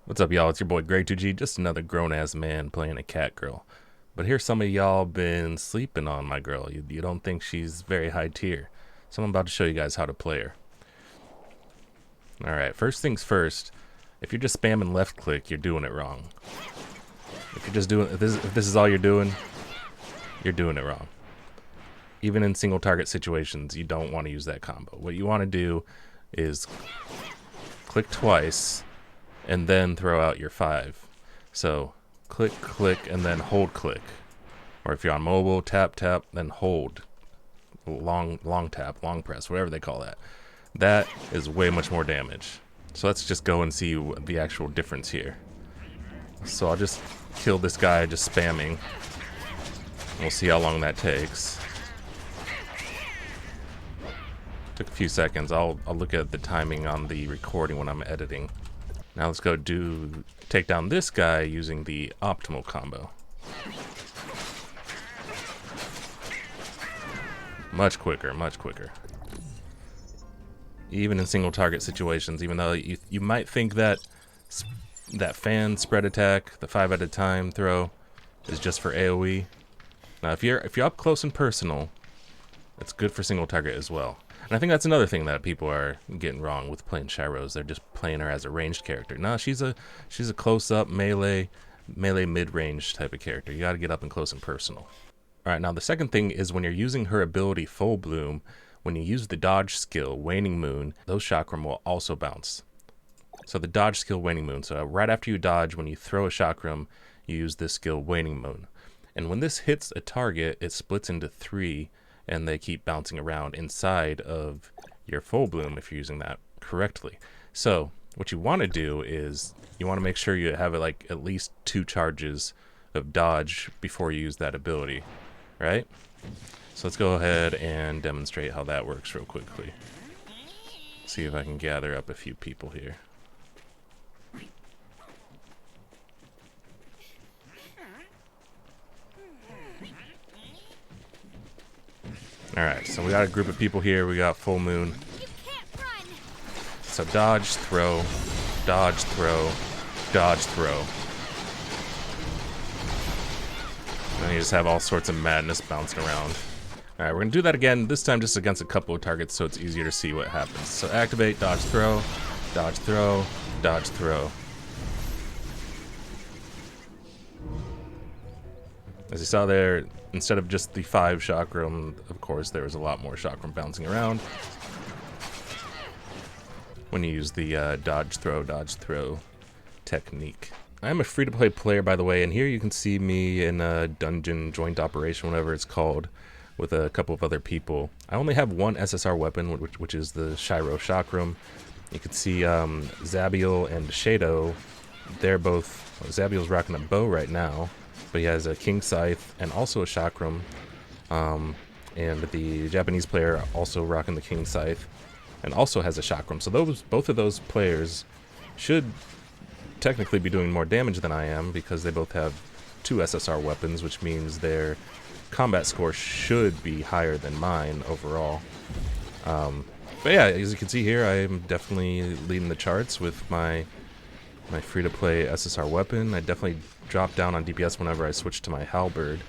What's up, y'all? It's your boy Greg2G, just another grown-ass man playing a cat girl. But here's some of y'all been sleeping on my girl. You don't think she's very high tier. So I'm about to show you guys how to play her. Alright, first things first, if you're just spamming left click, you're doing it wrong. If you're just doing, if this is all you're doing it wrong. Even in single target situations, you don't want to use that combo. What you want to do is click twice and then throw out your 5. So click, click, and then hold click. Or if you're on mobile, tap, tap, then hold. Long tap, long press, whatever they call that. That is way much more damage. So let's just go and see the actual difference here. So I'll just kill this guy just spamming. We'll see how long that takes. Took a few seconds. I'll look at the timing on the recording when I'm editing. Now let's go take down this guy using the optimal combo. Much quicker, much quicker. Even in single target situations, even though you might think that fan spread attack, the 5 at a time throw, is just for AoE. Now if you're up close and personal, it's good for single target as well. And I think that's another thing that people are getting wrong with playing Shiro's. They're just playing her as a ranged character. No, she's a close-up melee mid-range type of character. You got to get up and close and personal. All right, now the second thing is when you're using her ability Full Bloom, when you use the dodge skill Waning Moon, those Chakram will also bounce. So the dodge skill Waning Moon. So right after you dodge, when you throw a Chakram, you use this skill Waning Moon. And when this hits a target, it splits into 3. And they keep bouncing around inside of your Full Bloom if you're using that correctly. So what you want to do is you want to make sure you have like at least 2 charges of dodge before you use that ability, right? So let's go ahead and demonstrate how that works real quickly. See if I can gather up a few people here. Alright, so we got a group of people here. We got Full Moon. So dodge, throw, dodge, throw, dodge, throw. And you just have all sorts of madness bouncing around. Alright, we're going to do that again, this time just against a couple of targets so it's easier to see what happens. So activate, dodge, throw, dodge, throw, dodge, throw. As you saw there, instead of just the 5 Chakram, of course, there was a lot more Chakram bouncing around when you use the dodge, throw technique. I'm a free-to-play player, by the way, and here you can see me in a dungeon joint operation, whatever it's called, with a couple of other people. I only have one SSR weapon, which is the Shiro Chakram. You can see Zabiel and Shiro. They're both... Zabiel's rocking a bow right now. But he has a King Scythe and also a Chakram. And the Japanese player also rocking the King Scythe and also has a Chakram. So both of those players should technically be doing more damage than I am because they both have 2 SSR weapons, which means their combat score should be higher than mine overall. But yeah, as you can see here, I am definitely leading the charts with my free-to-play SSR weapon. I definitely drop down on DPS whenever I switch to my halberd,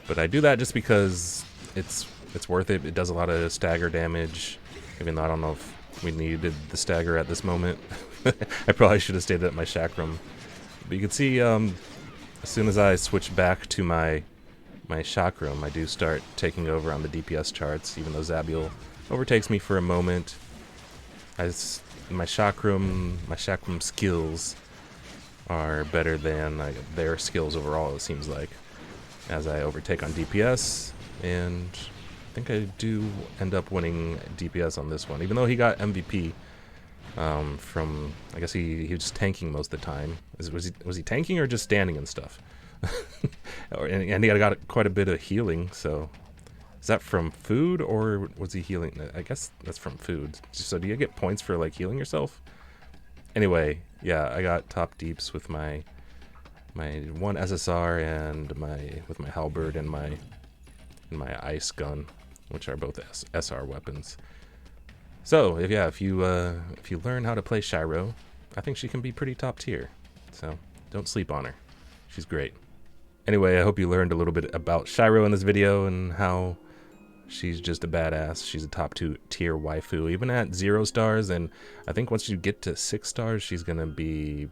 but I do that just because it's worth it. It does a lot of stagger damage, even though I don't know if we needed the stagger at this moment. I probably should have stayed at my Chakram. But you can see as soon as I switch back to my Chakram, I do start taking over on the DPS charts, even though Zabiel overtakes me for a moment. My Chakram skills are better than their skills overall, it seems like, as I overtake on DPS, and I think I do end up winning DPS on this one, even though he got MVP from, I guess he was tanking most of the time. Was he tanking or just standing and stuff? And he got quite a bit of healing, so is that from food or was he healing? I guess that's from food. So do you get points for like healing yourself? Anyway, yeah, I got top deeps with my one SSR and with my halberd and my ice gun, which are both SR weapons. So if you learn how to play Shiro, I think she can be pretty top tier. So don't sleep on her. She's great. Anyway, I hope you learned a little bit about Shiro in this video and how she's just a badass. She's a top tier waifu, even at 0 stars. And I think once you get to 6 stars, she's gonna be,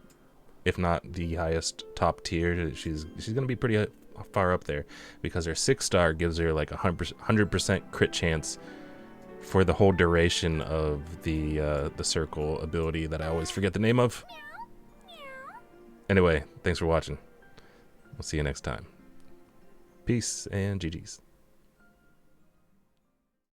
if not the highest top tier, she's gonna be pretty far up there, because her 6 star gives her like 100% crit chance for the whole duration of the circle ability that I always forget the name of. Anyway, thanks for watching. We'll see you next time. Peace and GG's.